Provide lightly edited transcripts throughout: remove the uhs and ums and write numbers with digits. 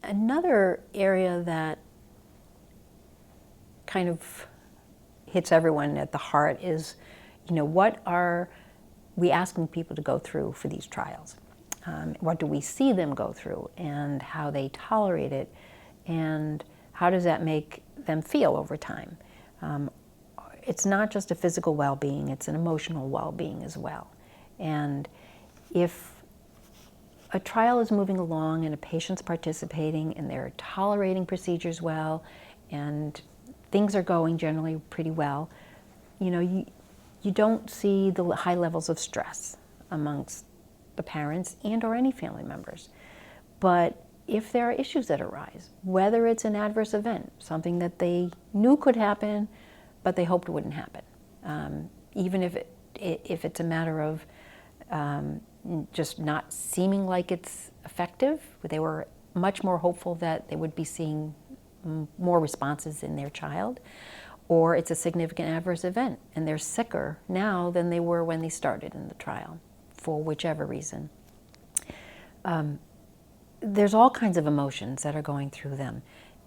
Another area that kind of hits everyone at the heart is, what are we asking people to go through for these trials? What do we see them go through, and how they tolerate it, and how does that make them feel over time? It's not just a physical well-being, it's an emotional well-being as well. And if a trial is moving along and a patient's participating and they're tolerating procedures well and things are going generally pretty well, you don't see the high levels of stress amongst the parents and or any family members. But if there are issues that arise, whether it's an adverse event, something that they knew could happen, but they hoped wouldn't happen, even if it's a matter of just not seeming like it's effective, they were much more hopeful that they would be seeing more responses in their child, or it's a significant adverse event and they're sicker now than they were when they started in the trial, for whichever reason. There's all kinds of emotions that are going through them,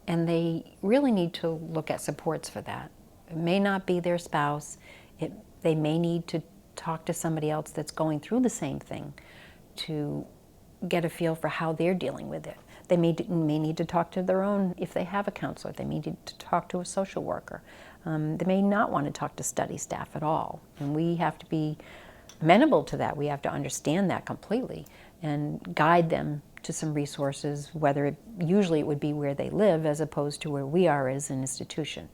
and they really need to look at supports for that. It may not be their spouse. They may need to talk to somebody else that's going through the same thing to get a feel for how they're dealing with it. They may need to talk to their own, if they have a counselor, they may need to talk to a social worker. They may not want to talk to study staff at all, and we have to be amenable to that. We have to understand that completely and guide them to some resources, usually it would be where they live as opposed to where we are as an institution.